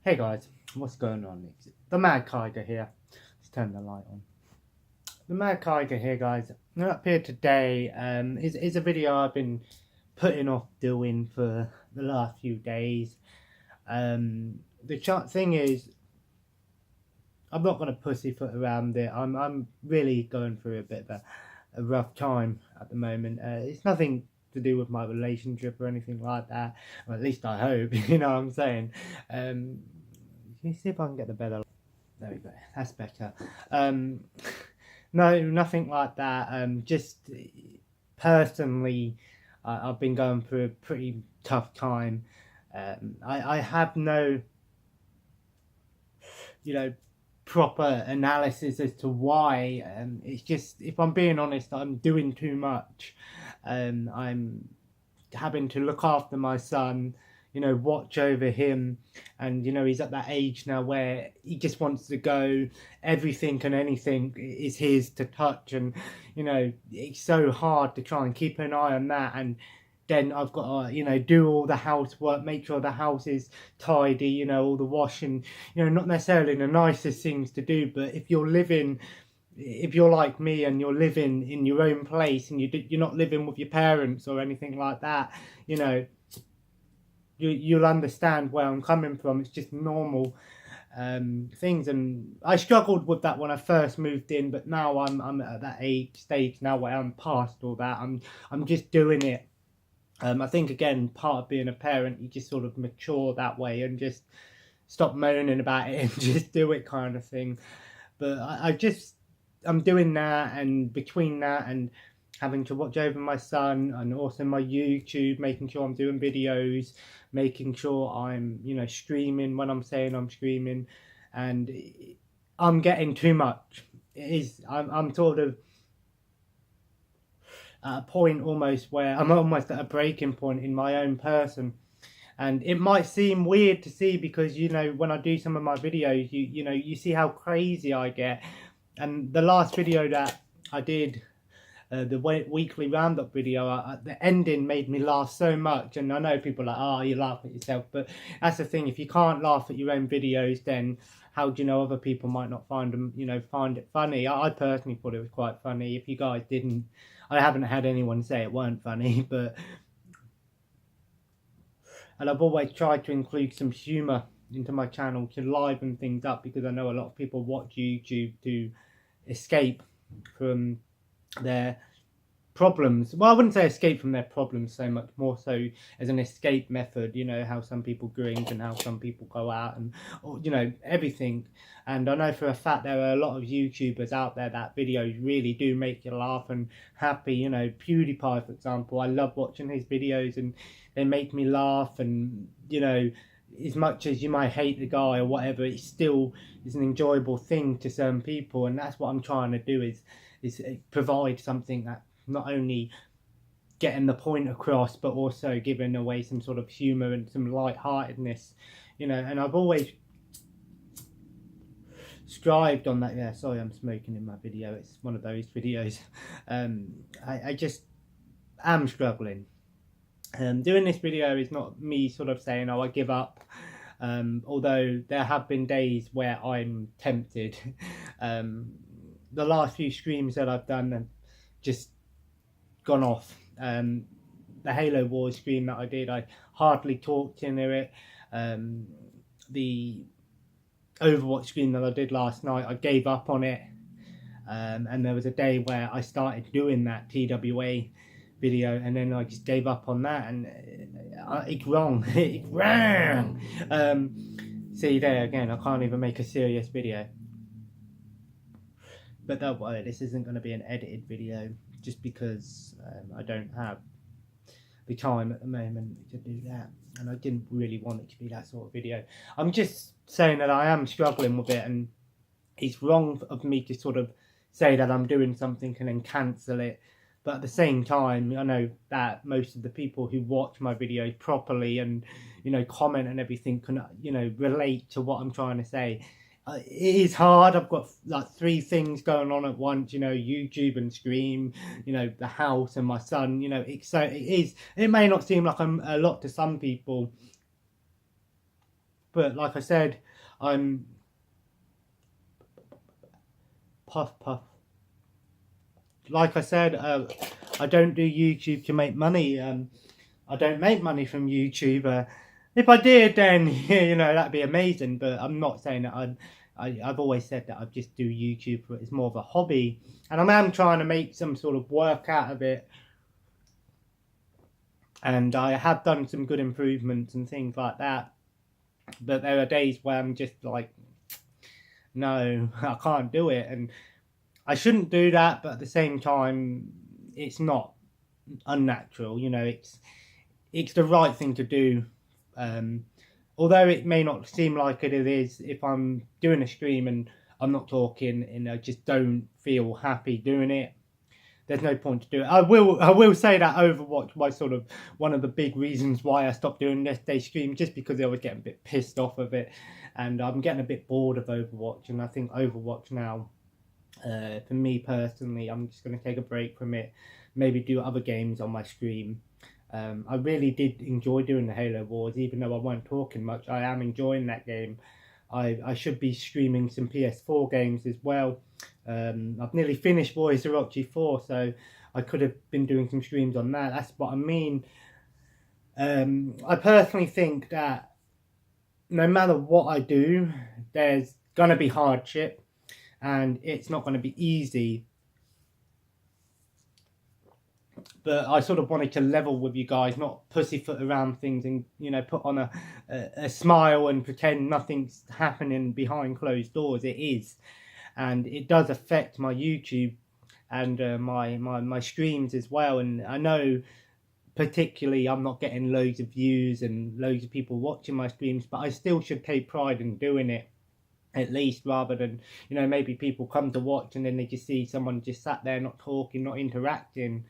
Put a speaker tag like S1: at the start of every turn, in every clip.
S1: Hey guys, what's going on? It's the Mad Kiger here. Let's turn the light on. The Mad Kiger here, guys. I'm up here today. Is a video I've been putting off doing for the last few days. The thing is, I'm not gonna pussyfoot around it. I'm really going through a bit of a rough time at the moment. It's nothing to do with my relationship or anything like that. Or at least I hope. You know what I'm saying. Let me see if I can get the better. There we go. That's better. No, nothing like that. Just personally, I've been going through a pretty tough time. I have no, proper analysis as to why. It's just, if I'm being honest, I'm doing too much. I'm having to look after my son, watch over him, and he's at that age now where he just wants to go. Everything and anything is his to touch, and it's so hard to try and keep an eye on that. And then I've got to do all the housework, make sure the house is tidy, all the washing, not necessarily the nicest things to do, but if you're like me and you're living in your own place and you're not living with your parents or anything like that, you'll understand where I'm coming from. It's just normal things, and I struggled with that when I first moved in, but now I'm at that stage now where I'm past all that. I'm just doing it. I think again, part of being a parent, you just sort of mature that way and just stop moaning about it and just do it, kind of thing. But I'm doing that, and between that and having to watch over my son and also my YouTube, making sure I'm doing videos, making sure I'm, streaming when I'm saying I'm streaming, and I'm getting too much. I'm sort of at a point almost where I'm almost at a breaking point in my own person. And it might seem weird to see because, when I do some of my videos, you see how crazy I get. And the last video that I did, the weekly roundup video, the ending made me laugh so much. And I know people are like, oh, you laugh at yourself. But that's the thing. If you can't laugh at your own videos, then how do you know other people might not find them, find it funny? I personally thought it was quite funny. If you guys didn't, I haven't had anyone say it weren't funny. And I've always tried to include some humour into my channel to liven things up, because I know a lot of people watch YouTube to escape from their problems. Well, I wouldn't say escape from their problems so much, more so as an escape method. How some people drink and how some people go out and, everything. And I know for a fact there are a lot of YouTubers out there that videos really do make you laugh and happy. PewDiePie, for example, I love watching his videos and they make me laugh. And as much as you might hate the guy or whatever, it still is an enjoyable thing to some people. And that's what I'm trying to do, is provide something that not only getting the point across, but also giving away some sort of humour and some light-heartedness, and I've always strived on that. Yeah, sorry, I'm smoking in my video. It's one of those videos. I just am struggling. Doing this video is not me sort of saying, oh, I give up. Although there have been days where I'm tempted. The last few streams that I've done have just gone off. The Halo Wars stream that I did, I hardly talked in it. The Overwatch stream that I did last night, I gave up on it. And there was a day where I started doing that TWA video, and then I just gave up on that, and it's wrong. It's wrong. See there again, I can't even make a serious video. But don't worry, this isn't going to be an edited video, just because I don't have the time at the moment to do that, and I didn't really want it to be that sort of video. I'm just saying that I am struggling with it, and it's wrong of me to sort of say that I'm doing something and then cancel it. But at the same time, I know that most of the people who watch my videos properly and comment and everything can relate to what I'm trying to say. It is hard. I've got like 3 things going on at once, YouTube and stream, the house and my son, it may not seem like I'm a lot to some people, But like I said, I'm puff puff. Like I said, I don't do YouTube to make money. I don't make money from YouTube. If I did, then you know, that'd be amazing. But I'm not saying that I've always said that I just do YouTube for it's more of a hobby, and I am trying to make some sort of work out of it. And I have done some good improvements and things like that. But there are days where I'm just like, no, I can't do it, and I shouldn't do that. But at the same time, it's not unnatural. You know, it's the right thing to do. Although it may not seem like it is, if I'm doing a stream and I'm not talking and I just don't feel happy doing it, there's no point to do it. I will say that Overwatch was sort of one of the big reasons why I stopped doing this day stream, just because I was getting a bit pissed off of it, and I'm getting a bit bored of Overwatch. And I think Overwatch now, for me personally, I'm just going to take a break from it, maybe do other games on my stream. I really did enjoy doing the Halo Wars, even though I weren't talking much. I am enjoying that game. I should be streaming some PS4 games as well. I've nearly finished Boys Orochi 4, so I could have been doing some streams on that. That's what I mean. I personally think that no matter what I do, there's going to be hardship, and it's not going to be easy. But I sort of wanted to level with you guys, not pussyfoot around things and, you know, put on a smile and pretend nothing's happening behind closed doors. It is. And it does affect my YouTube and my streams as well. And I know particularly I'm not getting loads of views and loads of people watching my streams, but I still should take pride in doing it, at least, rather than, you know, maybe people come to watch and then they just see someone just sat there not talking, not interacting.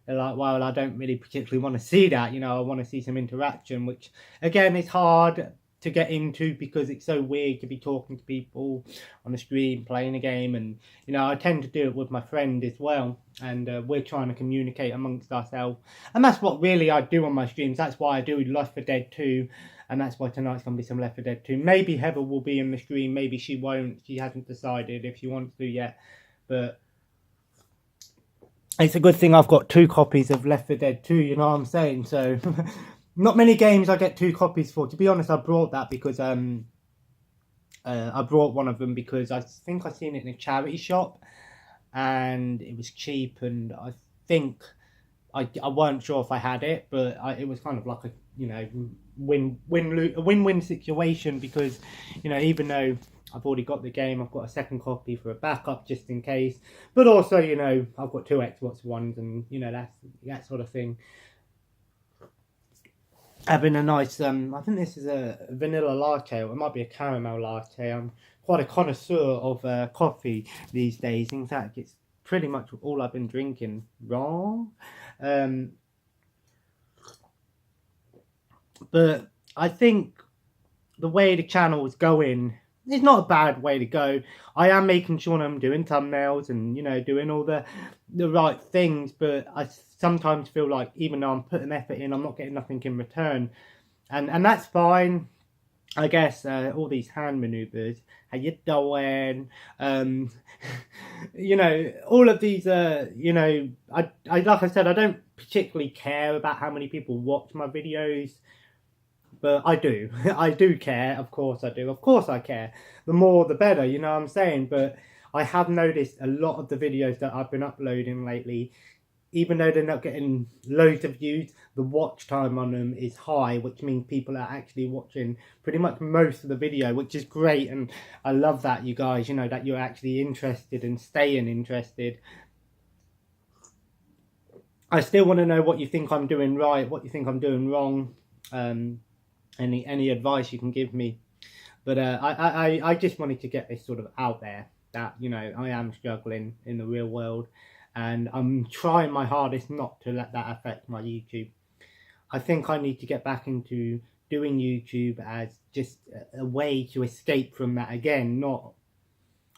S1: They're like, well, I don't really particularly want to see that, you know, I want to see some interaction, which again is hard to get into because it's so weird to be talking to people on the stream, playing a game. And, you know, I tend to do it with my friend as well, and we're trying to communicate amongst ourselves, and that's what really I do on my streams. That's why I do Left 4 Dead 2, and that's why tonight's going to be some Left 4 Dead 2. Maybe Heather will be in the stream, maybe she won't. She hasn't decided if she wants to yet, but it's a good thing I've got 2 copies of Left 4 Dead 2, you know what I'm saying? So not many games I get 2 copies for. To be honest, I brought that because I brought one of them because I think I seen it in a charity shop and it was cheap, and I think I weren't sure if I had it, but it was kind of like a, you know, win-win situation, because, you know, even though I've already got the game, I've got a second copy for a backup just in case, but also, you know, I've got 2 Xbox Ones, and, you know, that's that sort of thing. Having a nice, I think this is a vanilla latte, or it might be a caramel latte. I'm quite a connoisseur of coffee these days. In fact, it's pretty much all I've been drinking. Wrong. But I think the way the channel is going, it's not a bad way to go. I am making sure I'm doing thumbnails and, you know, doing all the right things, but I sometimes feel like even though I'm putting effort in, I'm not getting nothing in return, and that's fine, I guess. All these hand maneuvers, how you doing, you know, all of these, you know, I like I said, I don't particularly care about how many people watch my videos, but I do. I do care, of course I do. Of course I care. The more the better, you know what I'm saying? But I have noticed a lot of the videos that I've been uploading lately, even though they're not getting loads of views, the watch time on them is high, which means people are actually watching pretty much most of the video, which is great. And I love that, you guys, you know, that you're actually interested and staying interested. I still want to know what you think I'm doing right, what you think I'm doing wrong. Any advice you can give me. But I just wanted to get this sort of out there, that, you know, I am struggling in the real world, and I'm trying my hardest not to let that affect my YouTube. I think I need to get back into doing YouTube as just a way to escape from that again, not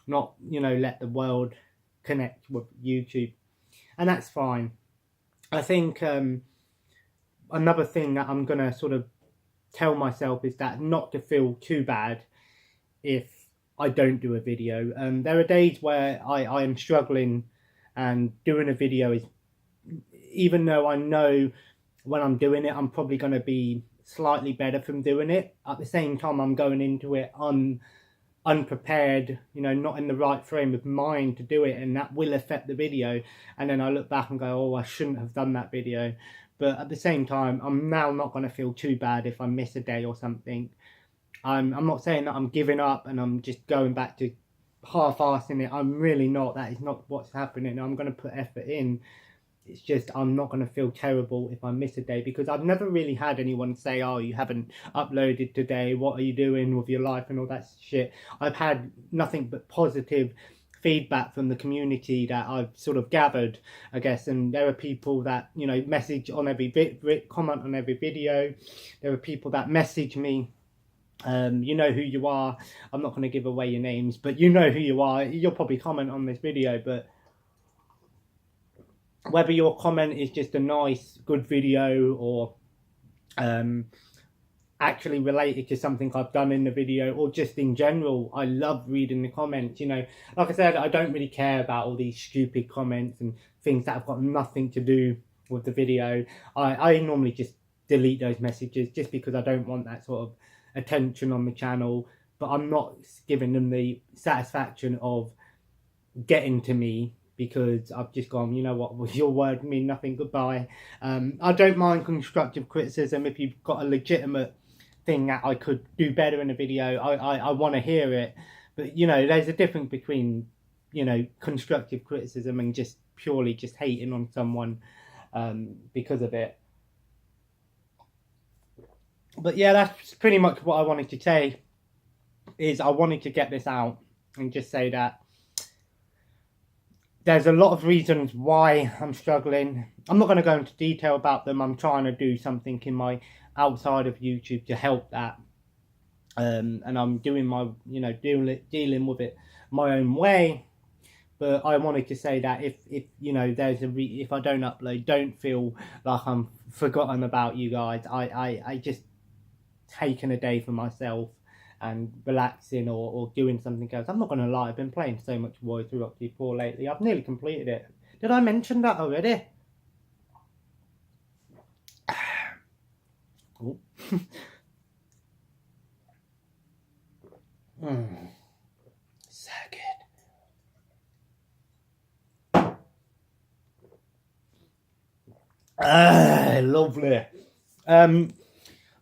S1: you know, let the world connect with YouTube, and that's fine. I think another thing that I'm gonna sort of tell myself is that not to feel too bad if I don't do a video. There are days where I am struggling, and doing a video is, even though I know when I'm doing it, I'm probably going to be slightly better from doing it. At the same time, I'm going into it unprepared, not in the right frame of mind to do it, and that will affect the video. And then I look back and go, oh, I shouldn't have done that video. But at the same time, I'm now not going to feel too bad if I miss a day or something. I'm not saying that I'm giving up and I'm just going back to half-assing it. I'm really not. That is not what's happening. I'm going to put effort in. It's just I'm not going to feel terrible if I miss a day, because I've never really had anyone say, oh, you haven't uploaded today, what are you doing with your life and all that shit. I've had nothing but positive feedback from the community that I've sort of gathered, I guess. And there are people that, message on every comment on every video. There are people that message me. You know who you are. I'm not going to give away your names, but you know who you are. You'll probably comment on this video, but whether your comment is just a nice, good video or actually related to something I've done in the video, or just in general, I love reading the comments. Like I said, I don't really care about all these stupid comments and things that have got nothing to do with the video. I normally just delete those messages just because I don't want that sort of attention on the channel, but I'm not giving them the satisfaction of getting to me, because I've just gone, you know what, your word mean nothing, goodbye. I don't mind constructive criticism. If you've got a legitimate thing that I could do better in a video, I want to hear it. But there's a difference between constructive criticism and just purely just hating on someone because of it. But yeah, that's pretty much what I wanted to say. Is I wanted to get this out and just say that there's a lot of reasons why I'm struggling. I'm not going to go into detail about them. I'm trying to do something in my outside of YouTube to help that. And I'm doing my, dealing with it my own way. But I wanted to say that if there's if I don't upload, don't feel like I'm forgotten about you guys. I just taken a day for myself and relaxing or doing something else. I'm not going to lie, I've been playing so much Road to Rocky 4 lately. I've nearly completed it. Did I mention that already? Oh. So good. Lovely.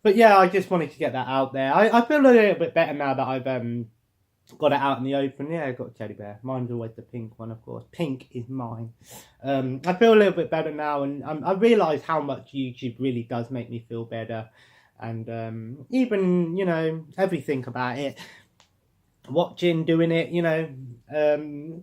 S1: But yeah, I just wanted to get that out there. I feel a little bit better now that I've got it out in the open. Yeah, I got a teddy bear. Mine's always the pink one, of course. Pink is mine. I feel a little bit better now, and I realise how much YouTube really does make me feel better. And even, everything about it. Watching, doing it,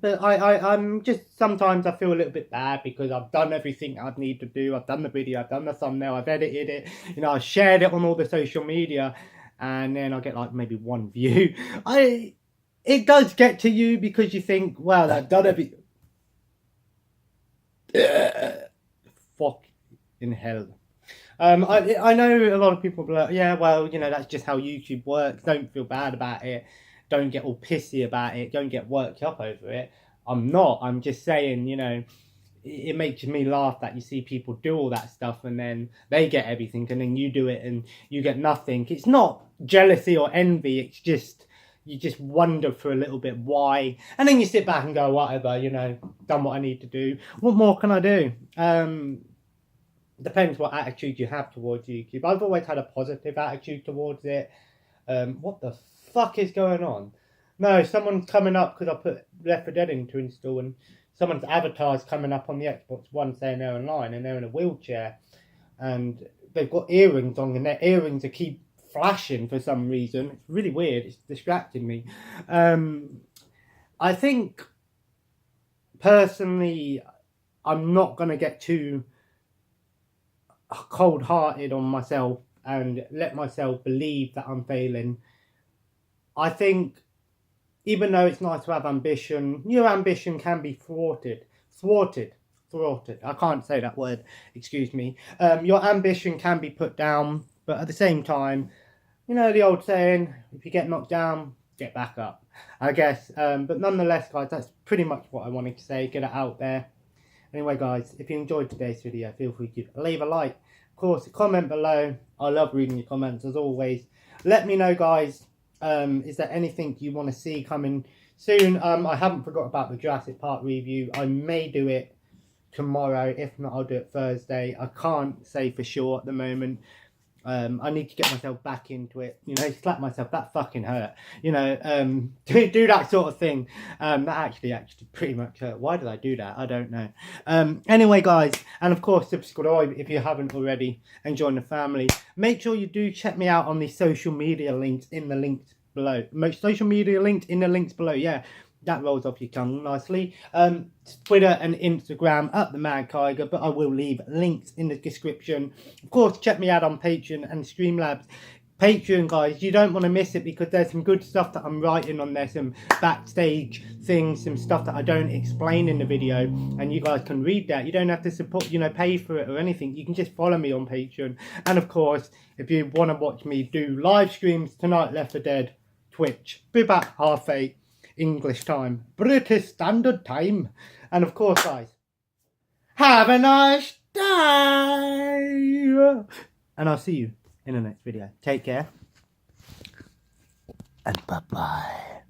S1: but I'm just, sometimes I feel a little bit bad because I've done everything I need to do. I've done the video, I've done the thumbnail, I've edited it, I've shared it on all the social media, and then I get like maybe one view. It does get to you because you think, well, I've done everything. Fuck in hell. I know a lot of people be like, yeah, well, that's just how YouTube works. Don't feel bad about it. Don't get all pissy about it. Don't get worked up over it. I'm not. I'm just saying, it makes me laugh that you see people do all that stuff and then they get everything and then you do it and you get nothing. It's not jealousy or envy. It's just, you just wonder for a little bit why. And then you sit back and go, whatever, done what I need to do. What more can I do? Depends what attitude you have towards YouTube. I've always had a positive attitude towards it. What the fuck is going on? No, someone's coming up because I put Left 4 Dead in to install, and someone's avatar's coming up on the Xbox One saying they're online and they're in a wheelchair and they've got earrings on and their earrings are keep flashing for some reason. It's really weird. It's distracting me. I think personally I'm not going to get too cold-hearted on myself and let myself believe that I'm failing. I think even though it's nice to have ambition, your ambition can be thwarted. I can't say that word, excuse me. Your ambition can be put down But at the same time, you know the old saying, if you get knocked down, get back up, I guess. But nonetheless, guys, that's pretty much what I wanted to say. Get it out there. Anyway, guys, if you enjoyed today's video, feel free to leave a like. Of course, comment below. I love reading your comments, as always. Let me know, guys, is there anything you want to see coming soon? I haven't forgot about the Jurassic Park review. I may do it tomorrow. If not, I'll do it Thursday. I can't say for sure at the moment. I need to get myself back into it, you know, slap myself, that fucking hurt, you know, do that sort of thing. That actually pretty much hurt. Why did I do that? I don't know. Anyway, guys, and of course, subscribe if you haven't already and join the family. Make sure you do check me out on the social media links in the links below. Social media links in the links below, yeah. That rolls off your tongue nicely. Twitter and Instagram at the Mad Tiger, but I will leave links in the description. Of course, check me out on Patreon and Streamlabs. Patreon, guys, you don't want to miss it because there's some good stuff that I'm writing on there, some backstage things, some stuff that I don't explain in the video, and you guys can read that. You don't have to support, you know, pay for it or anything. You can just follow me on Patreon. And of course, if you want to watch me do live streams tonight, Left 4 Dead, Twitch, be back 8:30. English time, British Standard Time. And of course, guys, have a nice day. And I'll see you in the next video. Take care. And bye-bye.